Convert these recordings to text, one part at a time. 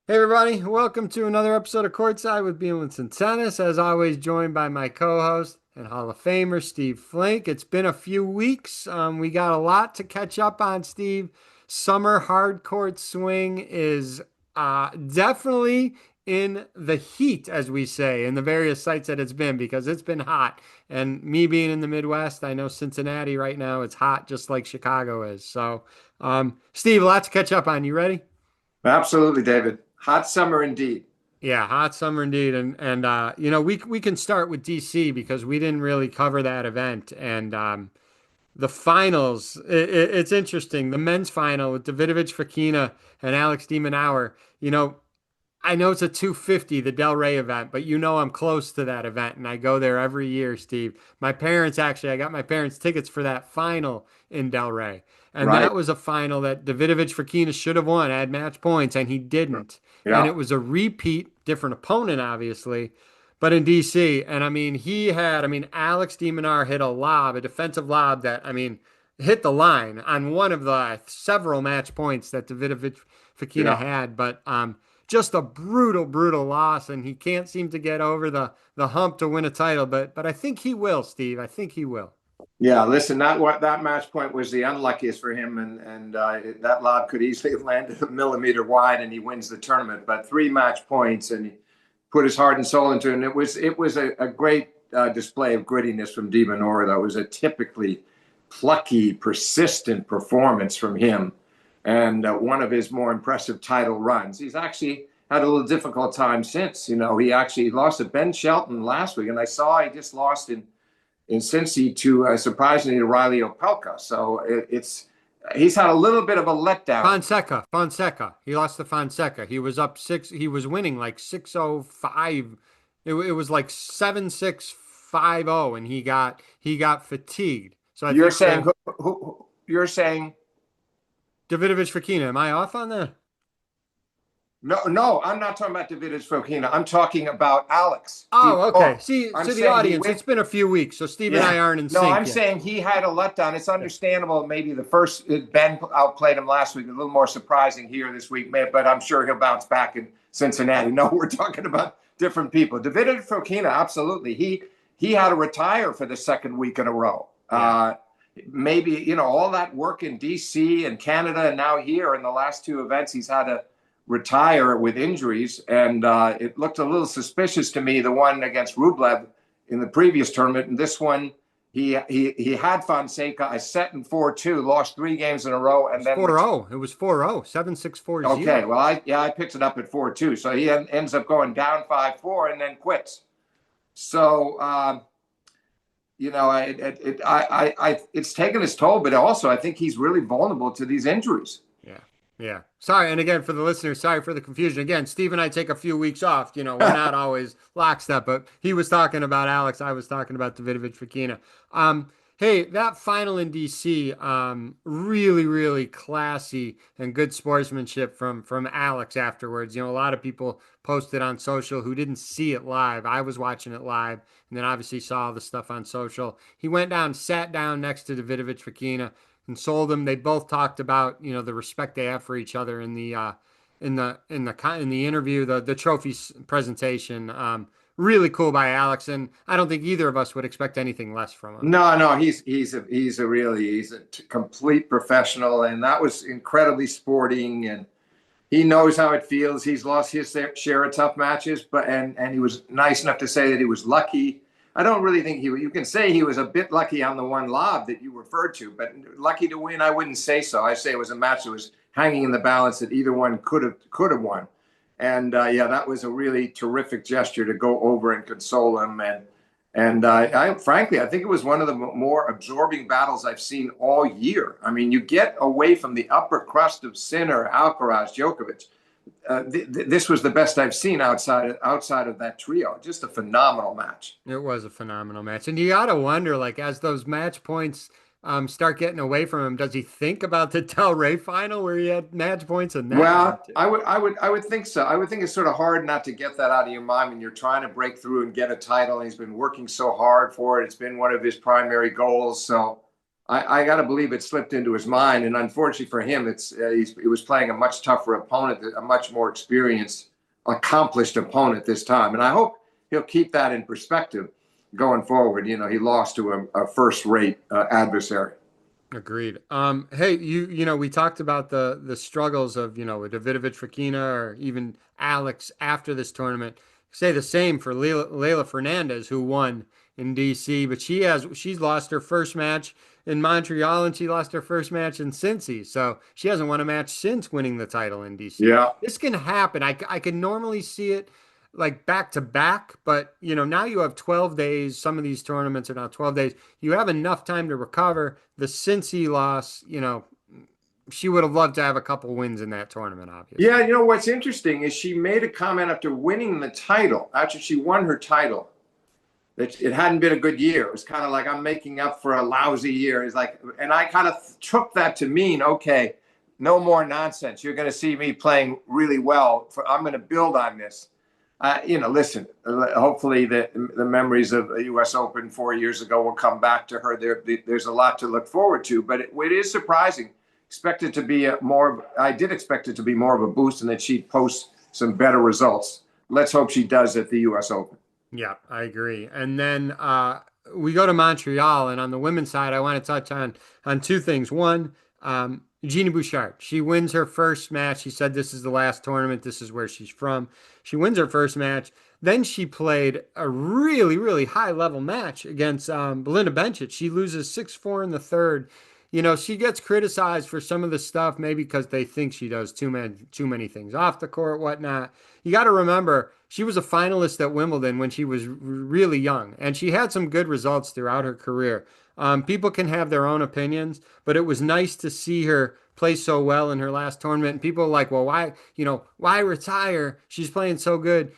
Hey everybody, welcome to another episode of Courtside with Beilinson Tennis. As always, joined by my co-host and Hall of Famer Steve Flink. It's been a few weeks. We got a lot to catch up on, Steve. Summer hard court swing is definitely in the heat, as we say, in the various sites that it's been because it's been hot. And me being in the Midwest, I know Cincinnati right now, it's hot just like Chicago is. Steve, a lot to catch up on. You ready? Absolutely, David. Hot summer indeed. Yeah, hot summer indeed, and we can start with DC because we didn't really cover that event and the finals. It's interesting. The men's final with Davidovich Fokina and Alex de Minaur. I know it's a 250, the Del Rey event, but I'm close to that event and I go there every year, Steve. I got my parents tickets for that final in Del Rey. And Right. that was a final that Davidovich Fokina should have won, had match points, and he didn't. And Yeah. it was a repeat, different opponent, obviously, but in DC. And Alex de Minaur hit a lob, a defensive lob that, hit the line on one of the several match points that Davidovich Fokina Yeah. had. But just a brutal, brutal loss, and he can't seem to get over the hump to win a title. But I think he will, Steve. I think he will. Yeah. Listen, that match point was the unluckiest for him, and that lob could easily have landed a millimeter wide, and he wins the tournament. But three match points, and he put his heart and soul into it. And it was a great display of grittiness from De Minaur. That was a typically plucky, persistent performance from him, and one of his more impressive title runs. He's actually had a little difficult time since. He actually lost to Ben Shelton last week, and I saw he just lost in Cincy to surprisingly to Riley Opelka. So he's had a little bit of a letdown. Fonseca. He lost to Fonseca. He was up six. He was winning like 605. It was like 7-6-5-0, and he got fatigued. So I You're think saying who you're saying Davidovich Fokina. Am I off on that? no, no, I'm not talking about Davidovich Fokina. I'm talking about Alex de Oh, okay. Minaur. See, I'm to the saying he audience, went. it's been a few weeks, so Steve and Yeah. I aren't in No, I'm sync yet. saying he had a letdown. It's Yeah. understandable. Maybe the first Ben outplayed him last week. A little more surprising here this week, but I'm sure he'll bounce back in Cincinnati. No, we're talking about different people. David Fokina, absolutely. He had to retire for the second week in a row. Yeah. Maybe all that work in DC and Canada, and now here in the last two events, he's had to retire with injuries, and it looked a little suspicious to me. The one against Rublev in the previous tournament, and this one, he had Fonseca a set in 4-2, lost three games in a row, It and was then 4-0. It was 4-0, 7-6-4-0. okay, well, I picked it up at 4-2, so he ends up going down 5-4 and then quits. So it's taken its toll, but also I think he's really vulnerable to these injuries. Yeah. Yeah. Sorry. And again, for the listeners, sorry for the confusion. Again, Steve and I take a few weeks off. We're not always lockstep, but he was talking about Alex. I was talking about Davidovich Fokina. Hey, that final in DC, really, really classy and good sportsmanship from Alex afterwards. A lot of people posted on social who didn't see it live. I was watching it live and then obviously saw the stuff on social. He went down, sat down next to Davidovich Fokina and sold them. They both talked about the respect they have for each other in the interview, the trophy presentation. Really cool by Alex, and I don't think either of us would expect anything less from him. No, no, he's a complete professional, and that was incredibly sporting, and he knows how it feels. He's lost his share of tough matches, and he was nice enough to say that he was lucky. I don't really think you can say he was a bit lucky on the one lob that you referred to, but lucky to win, I wouldn't say so. I say it was a match that was hanging in the balance that either one could have won. And yeah, that was a really terrific gesture to go over and console him. And I frankly, I think it was one of the more absorbing battles I've seen all year. I mean, you get away from the upper crust of Sinner, Alcaraz, Djokovic. This was the best I've seen outside of that trio. Just a phenomenal match. It was a phenomenal match, and you gotta wonder, like, as those match points start getting away from him, does he think about the Del Rey final where he had match points in that one Well, too? I would think so. I would think it's sort of hard not to get that out of your mind when you're trying to break through and get a title. And he's been working so hard for it. It's been one of his primary goals. So I got to believe it slipped into his mind. And unfortunately for him, he was playing a much tougher opponent, a much more experienced, accomplished opponent this time. And I hope he'll keep that in perspective going forward. He lost to a first-rate adversary. Agreed. Hey, we talked about the struggles of, with Davidovich Fokina or even Alex after this tournament. Say the same for Leylah Fernandez, who won in DC, but she's lost her first match in Montreal and she lost her first match in Cincy. So she hasn't won a match since winning the title in DC. Yeah. This can happen. I can normally see it like back to back, but now you have 12 days. Some of these tournaments are now 12 days. You have enough time to recover. The Cincy loss, she would have loved to have a couple wins in that tournament, obviously. Yeah, what's interesting is she made a comment after winning the title, after she won her title, that it hadn't been a good year. It was kind of like, I'm making up for a lousy year. It's like, and I kind of took that to mean, okay, no more nonsense. You're going to see me playing really well. I'm going to build on this. Listen, hopefully the memories of the U.S. Open 4 years ago will come back to her. There's a lot to look forward to, but it is surprising. I did expect it to be more of a boost and that she'd post some better results. Let's hope she does at the U.S. Open. Yeah, I agree. And then we go to Montreal, and on the women's side, I want to touch on two things. One, Eugenie Bouchard. She wins her first match. She said this is the last tournament. This is where she's from. She wins her first match. Then she played a really, really high level match against Belinda Bencic. She loses 6-4 in the third. She gets criticized for some of the stuff, maybe because they think she does too many things off the court, whatnot. You got to remember, she was a finalist at Wimbledon when she was really young, and she had some good results throughout her career. People can have their own opinions, but it was nice to see her play so well in her last tournament. And people are like, well, why retire? She's playing so good.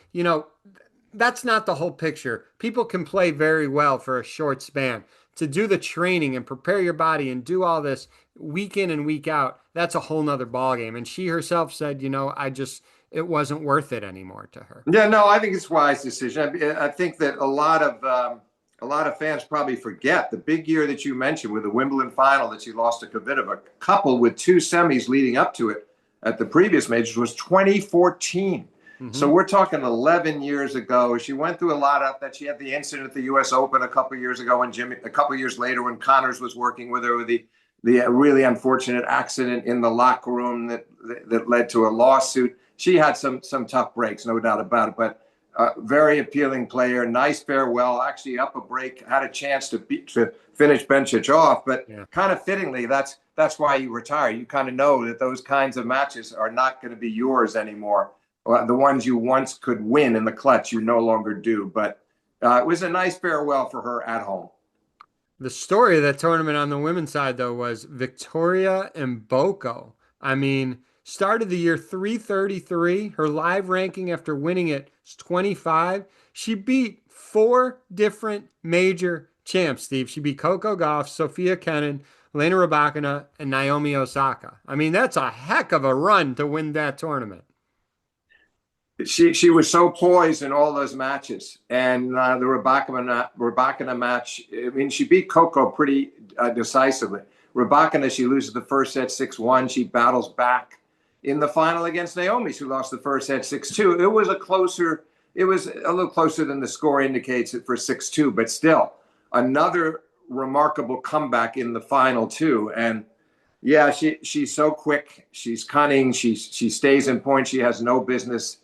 That's not the whole picture. People can play very well for a short span. To do the training and prepare your body and do all this week in and week out, that's a whole nother ballgame. And she herself said, it wasn't worth it anymore to her. Yeah, no, I think it's a wise decision. I think that a lot of fans probably forget the big year that you mentioned with the Wimbledon final that she lost to Kvitova, coupled with two semis leading up to it at the previous majors, was 2014. Mm-hmm. So we're talking 11 years ago. She went through a lot of that. She had the incident at the U.S. Open a couple of years ago, and a couple of years later when Connors was working with her, with the really unfortunate accident in the locker room that led to a lawsuit. She had some tough breaks, no doubt about it. But very appealing player, nice farewell. Actually, up a break, had a chance to finish Bencic off, but kind of fittingly, that's why you retire. You kind of know that those kinds of matches are not going to be yours anymore. The ones you once could win in the clutch, you no longer do. But it was a nice farewell for her at home. The story of that tournament on the women's side, though, was Victoria Mboko. I mean, started the year 333. Her live ranking after winning it is 25. She beat 4 different major champs, Steve. She beat Coco Gauff, Sofia Kenin, Elena Rybakina, and Naomi Osaka. I mean, that's a heck of a run to win that tournament. She was so poised in all those matches, and the Rybakina match. I mean, she beat Coco pretty decisively. Rybakina, she loses the first set 6-1. She battles back in the final against Naomi, who lost the first set 6-2. It was a little closer than the score indicates it for 6-2, but still another remarkable comeback in the final too. And yeah, she's so quick. She's cunning. She stays in point. She has no business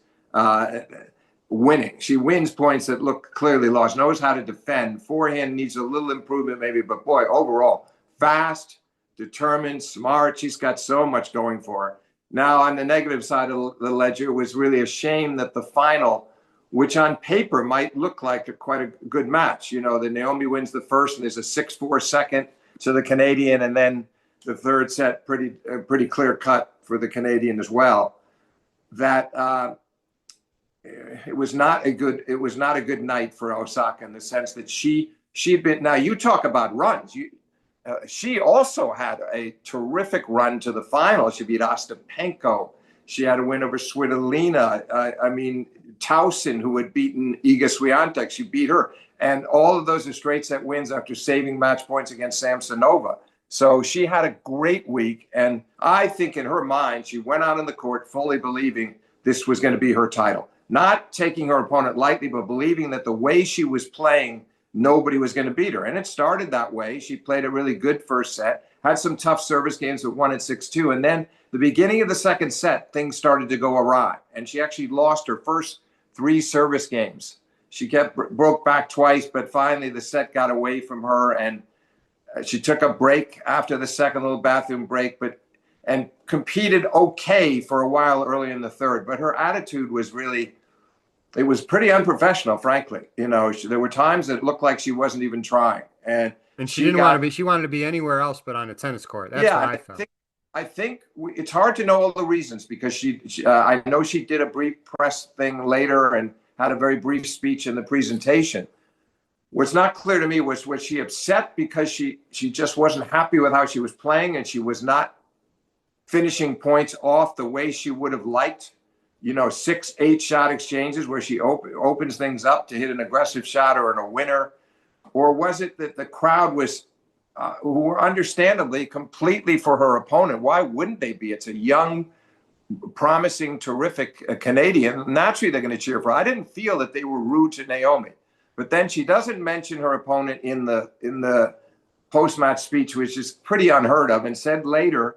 winning. She wins points that look clearly lost, knows how to defend. Forehand needs a little improvement maybe, but boy, overall, fast, determined, smart. She's got so much going for her. Now, on the negative side of the ledger, it was really a shame that the final, which on paper might look like quite a good match. The Naomi wins the first and there's a 6-4 second to the Canadian, and then the third set pretty clear cut for the Canadian as well. That it was not a good night for Osaka in the sense that she'd been. Now you talk about runs. She also had a terrific run to the final. She beat Ostapenko. She had a win over Svitolina. Towson, who had beaten Iga Swiatek, she beat her. And all of those are straight set wins after saving match points against Samsonova. So she had a great week. And I think in her mind, she went out on the court fully believing this was going to be her title. Not taking her opponent lightly, but believing that the way she was playing, nobody was going to beat her. And it started that way. She played a really good first set, had some tough service games that won at 6-2. And then the beginning of the second set, things started to go awry. And she actually lost her first 3 service games. She broke back twice, but finally the set got away from her, and she took a break after the second little bathroom break, and competed okay for a while early in the third. But her attitude was really, it was pretty unprofessional, frankly. You know, there were times that it looked like she wasn't even trying, and she didn't want to be. She wanted to be anywhere else but on a tennis court. That's what I felt. I think it's hard to know all the reasons, because I know she did a brief press thing later and had a very brief speech in the presentation. What's not clear to me was she upset because she just wasn't happy with how she was playing, and she was not finishing points off the way she would have liked. 6-8 shot exchanges where she opens things up to hit an aggressive shot or a winner? Or was it that the crowd was, who were understandably completely for her opponent? Why wouldn't they be? It's a young, promising, terrific Canadian. Naturally, they're going to cheer for her. I didn't feel that they were rude to Naomi. But then she doesn't mention her opponent in the post-match speech, which is pretty unheard of, and said later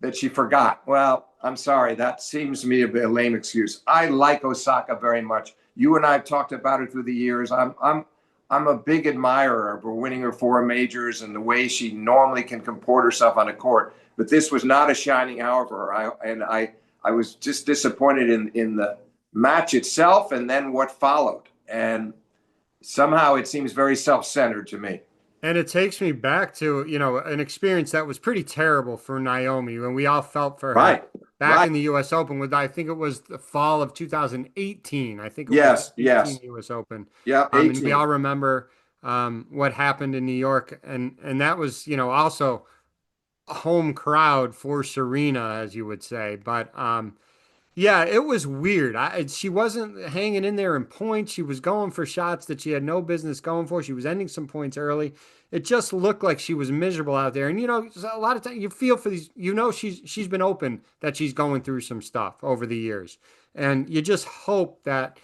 that she forgot. Well, I'm sorry. That seems to me a bit of a lame excuse. I like Osaka very much. You and I have talked about it through the years. I'm a big admirer of her winning her 4 majors and the way she normally can comport herself on a court. But this was not a shining hour for her. I was just disappointed in the match itself and then what followed. And somehow it seems very self-centered to me. And it takes me back to, an experience that was pretty terrible for Naomi when we all felt for her back in the U.S. Open I think it was the fall of 2018. I think it was the U.S. Open. Yeah, 18. And we all remember what happened in New York. And that was, also a home crowd for Serena, as you would say. But yeah, it was weird. She wasn't hanging in there in points. She was going for shots that she had no business going for. She was ending some points early. It just looked like she was miserable out there. And, a lot of times you feel for these, she's been open that she's going through some stuff over the years. And you just hope that,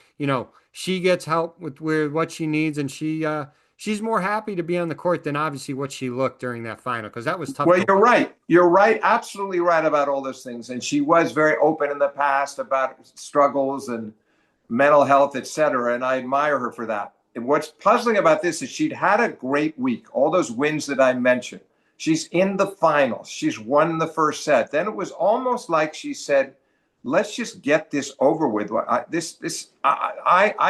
she gets help with what she needs, and she's more happy to be on the court than obviously what she looked during that final, because that was tough. Well, you're right. You're right. Absolutely right about all those things. And she was very open in the past about struggles and mental health, et cetera. And I admire her for that. And what's puzzling about this is she'd had a great week. All those wins that I mentioned. She's in the finals. She's won the first set. Then it was almost like she said, let's just get this over with. I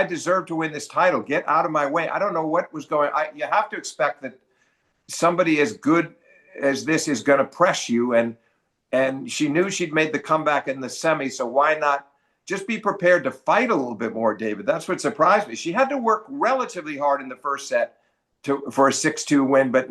deserve to win this title. Get out of my way. I don't know what was going on. You have to expect that somebody as good as this is going to press you. And she knew she'd made the comeback in the semi. So why not just be prepared to fight a little bit more, David? That's what surprised me. She had to work relatively hard in the first set for a 6-2 win, but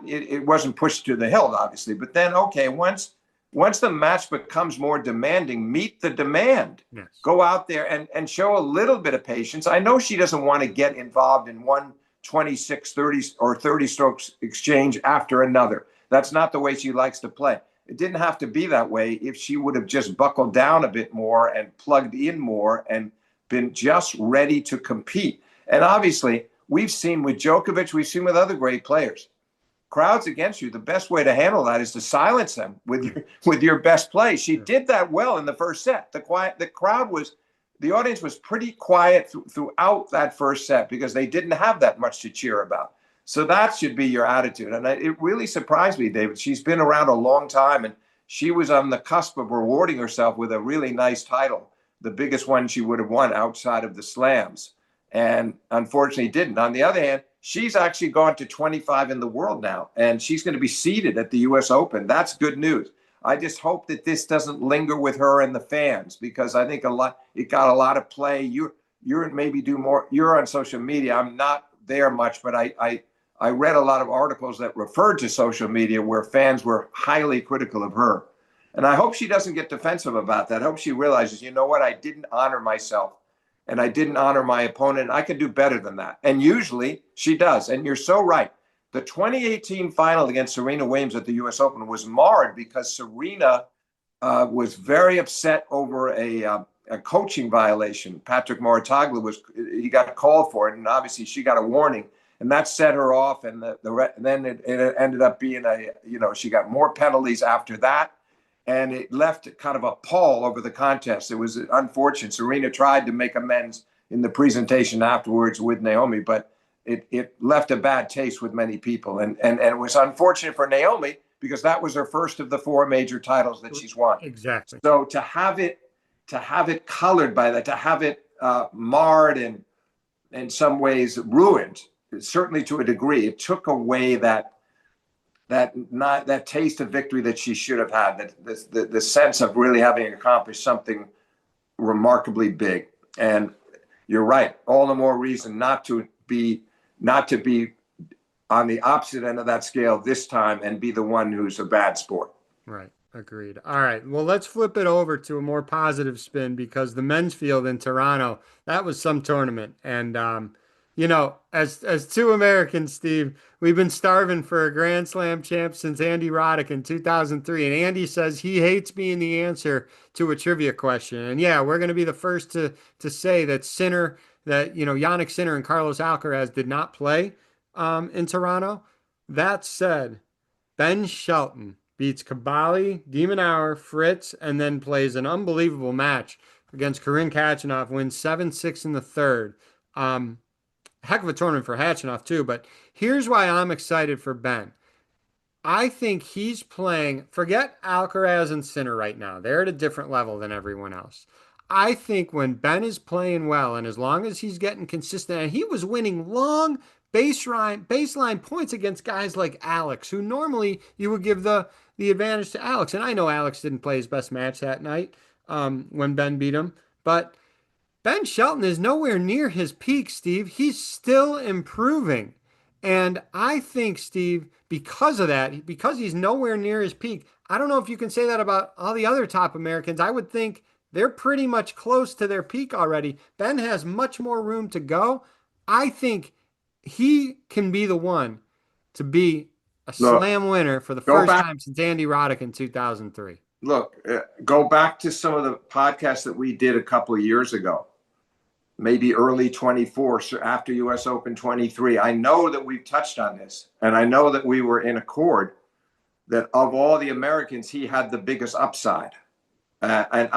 it wasn't pushed to the hilt, obviously. But then, okay, once the match becomes more demanding, meet the demand. Yes. Go out there and show a little bit of patience. I know she doesn't want to get involved in one 26, 30 or 30 strokes exchange after another. That's not the way she likes to play. It didn't have to be that way if she would have just buckled down a bit more and plugged in more and been just ready to compete. And obviously, we've seen with Djokovic, we've seen with other great players. Crowds against you, the best way to handle that is to silence them with your best play. She did that well in the first set. The audience was pretty quiet throughout that first set because they didn't have that much to cheer about. So that should be your attitude. And it really surprised me, David. She's been around a long time, and she was on the cusp of rewarding herself with a really nice title, the biggest one she would have won outside of the slams, and unfortunately didn't. On the other hand, she's actually gone to 25 in the world now, and she's going to be seeded at the U.S. Open. That's good news. I just hope that this doesn't linger with her and the fans, because I think it got a lot of play. You're maybe do more. You're on social media. I'm not there much, but I read a lot of articles that referred to social media where fans were highly critical of her. And I hope she doesn't get defensive about that. I hope she realizes, you know what, I didn't honor myself and I didn't honor my opponent. I could do better than that. And usually she does. And you're so right. The 2018 final against Serena Williams at the U.S. Open was marred because Serena was very upset over a coaching violation. Patrick Mouratoglou he got called for it, and obviously she got a warning, and that set her off. And then it ended up being she got more penalties after that, and it left kind of a pall over the contest. It was unfortunate. Serena tried to make amends in the presentation afterwards with Naomi, but it left a bad taste with many people, and it was unfortunate for Naomi because that was her first of the 4 major titles that she's won. Exactly. So to have it colored by that, to have it marred and in some ways ruined, certainly to a degree, it took away that taste of victory that she should have had, the sense of really having accomplished something remarkably big. And you're right, all the more reason not to be on the opposite end of that scale this time and be the one who's a bad sport. Right. Agreed. All right. Well, let's flip it over to a more positive spin because the men's field in Toronto, that was some tournament. And, as 2 Americans, Steve, we've been starving for a Grand Slam champ since Andy Roddick in 2003. And Andy says he hates being the answer to a trivia question. And yeah, we're going to be the first to say that Jannik Sinner and Carlos Alcaraz did not play in Toronto. That said, Ben Shelton beats Kabali, Demonauer, Fritz, and then plays an unbelievable match against Karen Khachanov, wins 7-6 in the third. Heck of a tournament for Khachanov too, but here's why I'm excited for Ben. I think he's playing, forget Alcaraz and Sinner right now. They're at a different level than everyone else. I think when Ben is playing well, and as long as he's getting consistent, and he was winning long baseline points against guys like Alex, who normally you would give the advantage to Alex. And I know Alex didn't play his best match that night when Ben beat him, but Ben Shelton is nowhere near his peak, Steve. He's still improving. And I think, Steve, because of that, because he's nowhere near his peak, I don't know if you can say that about all the other top Americans. I would think they're pretty much close to their peak already. Ben has much more room to go. I think he can be the one to be a slam winner for the first time since Andy Roddick in 2003. Look, go back to some of the podcasts that we did a couple of years ago, maybe early 24, so after US Open 23. I know that we've touched on this, and I know that we were in accord that of all the Americans, he had the biggest upside. And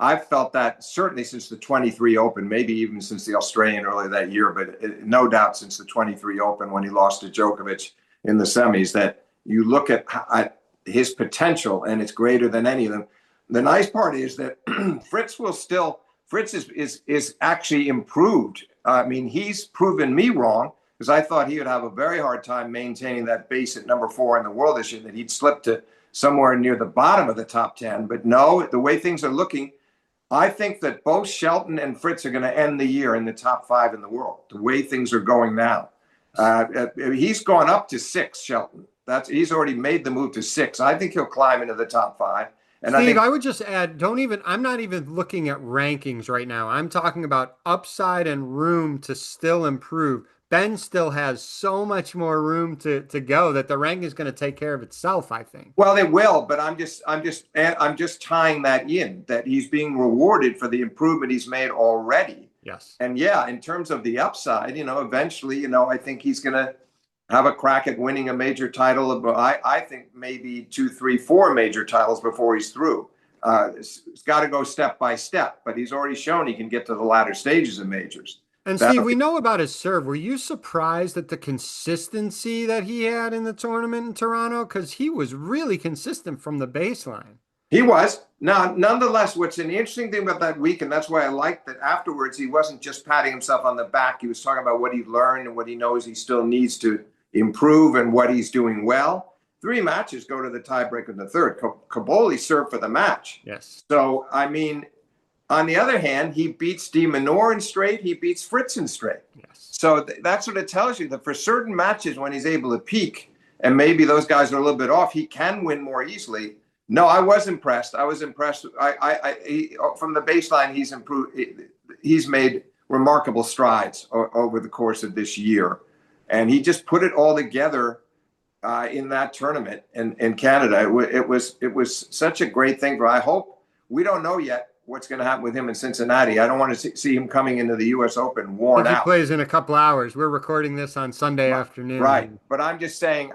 I've felt that certainly since the 23 Open, maybe even since the Australian earlier that year, but no doubt since the 23 Open when he lost to Djokovic in the semis, that you look at his potential and it's greater than any of them. The nice part is that Fritz is actually improved. I mean, he's proven me wrong because I thought he would have a very hard time maintaining that base at number 4 in the world this year, that he'd slip to somewhere near the bottom of the top 10. But no, the way things are looking, I think that both Shelton and Fritz are going to end the year in the top 5 in the world, the way things are going now. He's gone up to 6, Shelton. He's already made the move to 6. I think he'll climb into the top 5. And Steve, I would just add, I'm not even looking at rankings right now. I'm talking about upside and room to still improve. Ben still has so much more room to go that the ranking is going to take care of itself, I think. Well, it will, but I'm just tying that in, that he's being rewarded for the improvement he's made already. Yes. And yeah, in terms of the upside, eventually, I think he's going to have a crack at winning a major title. I think maybe 2, 3, 4 major titles before he's through. It's got to go step by step, but he's already shown he can get to the latter stages of majors. And Steve, we know about his serve. Were you surprised at the consistency that he had in the tournament in Toronto? Because he was really consistent from the baseline. He was. Now, nonetheless, what's an interesting thing about that week, and that's why I liked that afterwards, he wasn't just patting himself on the back. He was talking about what he learned and what he knows he still needs to improve and what he's doing well. 3 matches go to the tiebreaker in the third. Kaboli served for the match. Yes. So, I mean, on the other hand, he beats de Minaur in straight. He beats Fritz in straight. Yes. So that's what it tells you, that for certain matches when he's able to peak, and maybe those guys are a little bit off, he can win more easily. No, I was impressed. I was impressed. From the baseline, he's improved. He's made remarkable strides over the course of this year. And he just put it all together in that tournament in Canada. It was such a great thing. I hope, we don't know yet what's going to happen with him in Cincinnati. I don't want to see him coming into the U.S. Open I worn think he out. plays in a couple hours. We're recording this on Sunday afternoon. Right. But I'm just saying,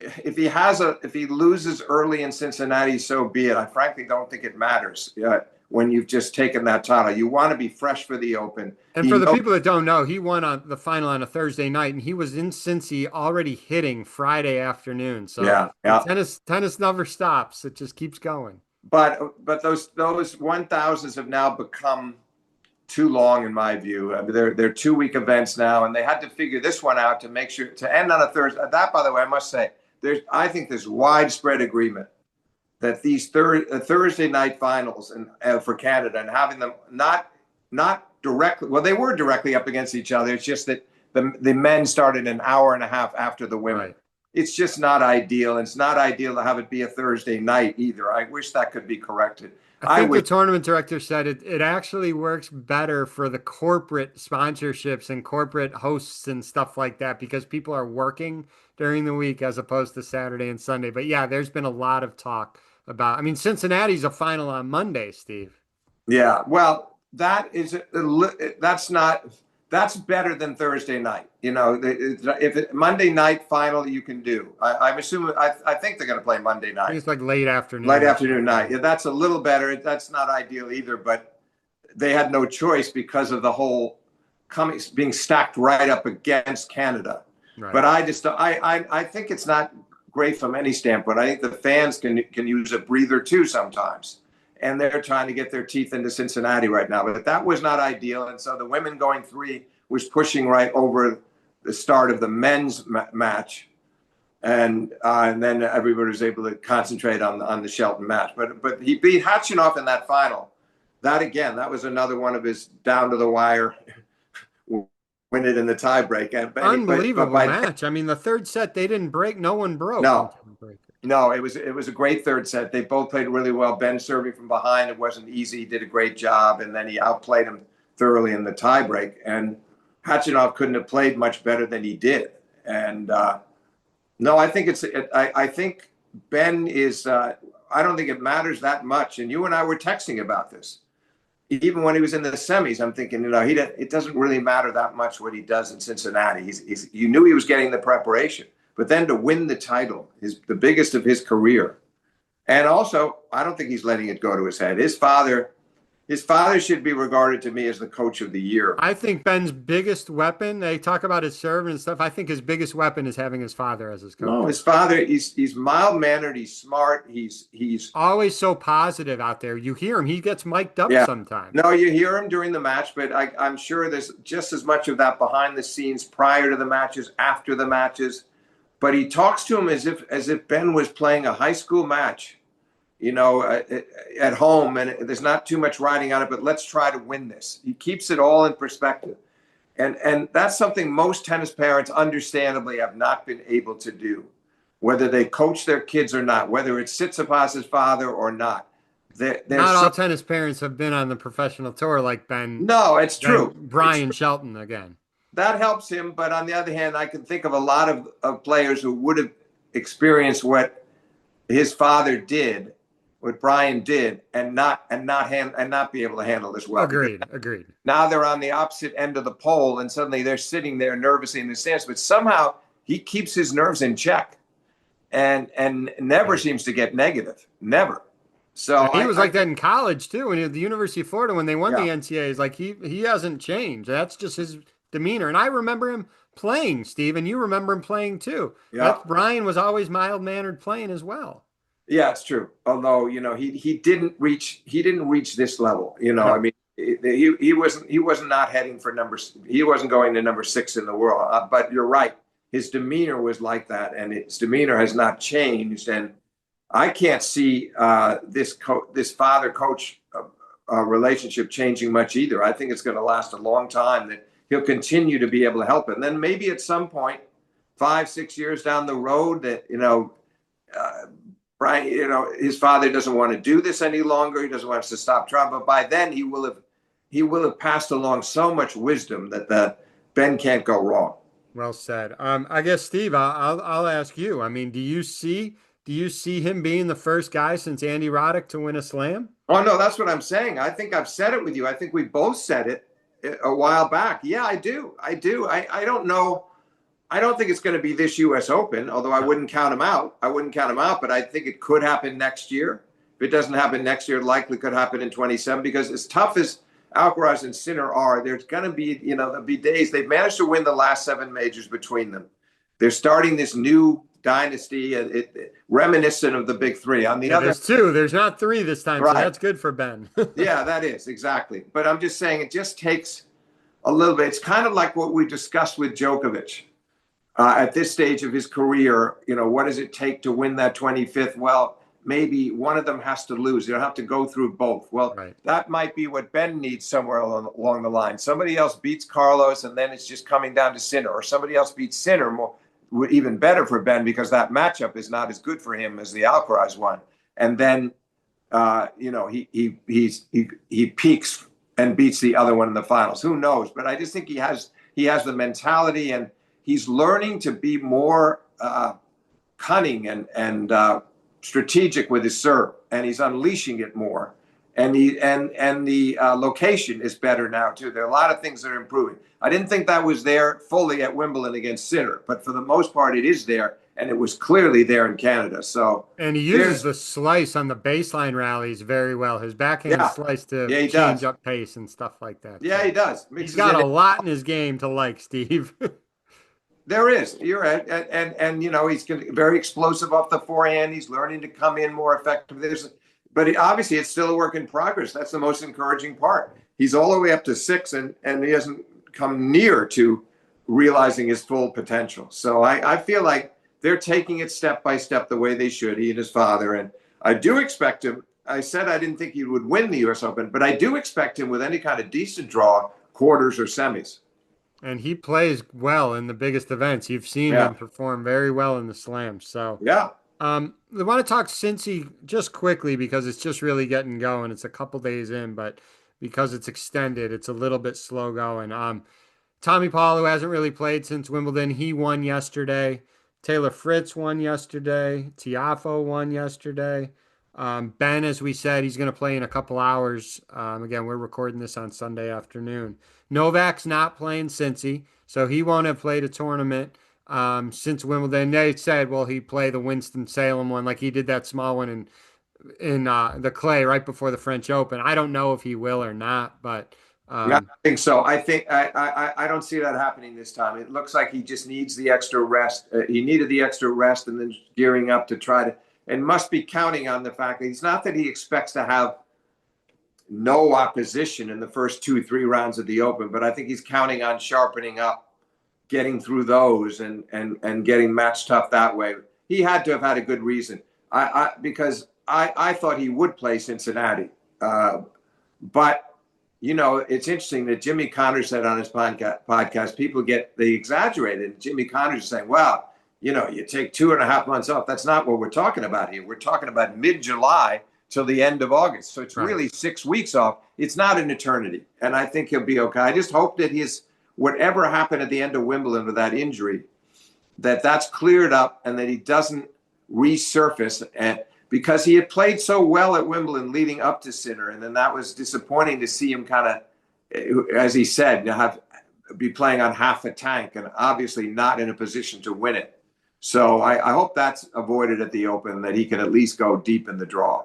if he loses early in Cincinnati, so be it. I frankly don't think it matters when you've just taken that title. You want to be fresh for the Open. And for the people that don't know, he won on the final on a Thursday night, and he was in Cincy already hitting Friday afternoon. So yeah. tennis never stops; it just keeps going. But those 1,000s have now become too long, in my view. I mean, they're 2-week events now, and they had to figure this one out to make sure to end on a Thursday. That, by the way, I must say, I think there's widespread agreement that these Thursday night finals for Canada, and having them not directly, well, they were directly up against each other. It's just that the men started an hour and a half after the women. Right. It's just not ideal. It's not ideal to have it be a Thursday night either. I wish that could be corrected. I think the tournament director said it actually works better for the corporate sponsorships and corporate hosts and stuff like that, because people are working during the week as opposed to Saturday and Sunday. But yeah, there's been a lot of talk about, I mean, Cincinnati's a final on Monday, Steve. Yeah, well, that's better than Thursday night. You know, if Monday night final you can do. I'm assuming, I think they're going to play Monday night. It's like late afternoon. Late afternoon night. Yeah, that's a little better. That's not ideal either, but they had no choice because of the whole being stacked right up against Canada. Right. But I think it's not great from any standpoint. I think the fans can use a breather too sometimes. And they're trying to get their teeth into Cincinnati right now. But that was not ideal. And so the women going 3 was pushing right over the start of the men's match. And then everybody was able to concentrate on the Shelton match. But he beat Hatchinoff in that final. That was another one of his down to the wire, win it in the tiebreak. Unbelievable match. I mean, the third set, they didn't break. No one broke. No, it was a great third set. They both played really well. Ben serving from behind, it wasn't easy. He did a great job, and then he outplayed him thoroughly in the tiebreak. And Hatchinoff couldn't have played much better than he did. And no, I think I think Ben is. I don't think it matters that much. And you and I were texting about this. Even when he was in the semis, I'm thinking, it doesn't really matter that much what he does in Cincinnati. You knew he was getting the preparation. But then to win the title, the biggest of his career. And also, I don't think he's letting it go to his head. His father should be regarded to me as the coach of the year. I think Ben's biggest weapon, they talk about his serve and stuff. I think his biggest weapon is having his father as his coach. No, his father, he's mild-mannered, he's smart, he's always so positive out there. You hear him, he gets mic'd up sometimes. No, you hear him during the match, but I'm sure there's just as much of that behind the scenes prior to the matches, after the matches. But he talks to him as if Ben was playing a high school match, at home, and there's not too much riding on it, but let's try to win this. He keeps it all in perspective. And that's something most tennis parents understandably have not been able to do, whether they coach their kids or not, whether it's Tsitsipas's father or not. Not all tennis parents have been on the professional tour like Ben. No, it's true. Brian Shelton again. That helps him, but on the other hand, I can think of a lot of players who would have experienced what his father did, what Brian did, and not be able to handle this well. Agreed. Now they're on the opposite end of the pole, and suddenly they're sitting there nervously in the stands. But somehow he keeps his nerves in check, and never seems to get negative. Never. So he was like that in college too, when he was at the University of Florida when they won the NCAAs. Like he hasn't changed. That's just his demeanor. And I remember him playing, Steve, and you remember him playing too. Yeah. Brian was always mild-mannered playing as well. Yeah, it's true. Although, he didn't reach this level. I mean, he wasn't not heading for he wasn't going to number 6 in the world. But you're right. His demeanor was like that, and his demeanor has not changed. And I can't see this father-coach relationship changing much either. I think it's going to last a long time, that he'll continue to be able to help it. And then maybe at some point, 5-6 years down the road, that, Brian, his father doesn't want to do this any longer. He doesn't want us to stop trying. But by then he will have passed along so much wisdom that Ben can't go wrong. Well said. I guess Steve, I'll ask you. I mean, do you see him being the first guy since Andy Roddick to win a slam? Oh no, that's what I'm saying. I think I've said it with you. I think we both said it a while back. Yeah, I do. I do. I don't know. I don't think it's going to be this U.S. Open, although I No. wouldn't count him out. I wouldn't count him out, but I think it could happen next year. If it doesn't happen next year, it likely could happen in 27 because as tough as Alcaraz and Sinner are, there's going to be, there'll be days. They've managed to win the last 7 majors between them. They're starting this new dynasty, reminiscent of the big three. On the Yeah, other, there's two. There's not three this time, so right. that's good for Ben. Yeah, that is exactly. But I'm just saying it just takes a little bit. It's kind of like what we discussed with Djokovic. At this stage of his career, what does it take to win that 25th? Well, maybe one of them has to lose. You don't have to go through both. Well, Right. that might be what Ben needs somewhere along the line. Somebody else beats Carlos, and then it's just coming down to Sinner, or somebody else beats Sinner. More, even better for Ben because that matchup is not as good for him as the Alcaraz one. And then, he peaks and beats the other one in the finals. Who knows? But I just think he has the mentality, and he's learning to be more cunning and strategic with his serve, and he's unleashing it more. And the location is better now too. There are a lot of things that are improving. I didn't think that was there fully at Wimbledon against Sinner, but for the most part, it is there, and it was clearly there in Canada. So And he uses the slice on the baseline rallies very well. His backhand yeah, slice to yeah, he change does. up pace and stuff like that. Yeah, So he does. he's Mixes got it a in. lot in his game to like, Steve. There is. You're right. And he's very explosive off the forehand. He's learning to come in more effective. But obviously, it's still a work in progress. That's the most encouraging part. He's all the way up to 6, and he hasn't come near to realizing his full potential. So I feel like they're taking it step by step the way they should, he and his father. And I do expect him. I said I didn't think he would win the U.S. Open, but I do expect him with any kind of decent draw, quarters or semis. And he plays well in the biggest events. You've seen Yeah. him perform very well in the slams. So Yeah. I want to talk Cincy just quickly because it's just really getting going. It's a couple days in, but because it's extended, it's a little bit slow going. Tommy Paul, who hasn't really played since Wimbledon, he won yesterday. Taylor Fritz won yesterday. Tiafo won yesterday. Ben, as we said, he's going to play in a couple hours. Again, we're recording this on Sunday afternoon. Novak's not playing Cincy, so he won't have played a tournament since Wimbledon. They said, well, he play the Winston-Salem one, like he did that small one in the clay right before the French Open. I don't know if he will or not, but Yeah, I think so. I think I don't see that happening this time. It looks like he just needs the extra rest. He needed the extra rest and then gearing up to try to, and must be counting on the fact that it's not that he expects to have no opposition in the first 2-3 rounds of the Open, but I think he's counting on sharpening up, getting through those, and getting match tough that way. He had to have had a good reason. Because I thought he would play Cincinnati, but. It's interesting that Jimmy Connors said on his podcast, they exaggerate it. Jimmy Connors is saying, well, you take 2.5 months off. That's not what we're talking about here. We're talking about mid-July till the end of August. So it's really 6 weeks off. It's not an eternity. And I think he'll be okay. I just hope that whatever happened at the end of Wimbledon with that injury, that's cleared up and that he doesn't resurface because he had played so well at Wimbledon leading up to Sinner, and then that was disappointing to see him kind of, as he said, be playing on half a tank and obviously not in a position to win it. So I hope that's avoided at the Open, that he can at least go deep in the draw.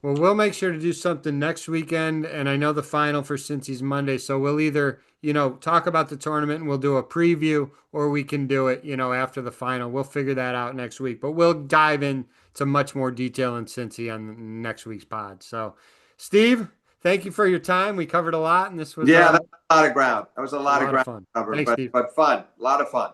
Well, we'll make sure to do something next weekend, and I know the final for Cincy's Monday, so we'll either, talk about the tournament and we'll do a preview, or we can do it, after the final. We'll figure that out next week, but we'll dive into much more detail in Cincy on next week's pod. So, Steve, thank you for your time. We covered a lot, and this was that's a lot of ground. That was a lot of ground fun. covered, Thanks, Steve. but fun, a lot of fun.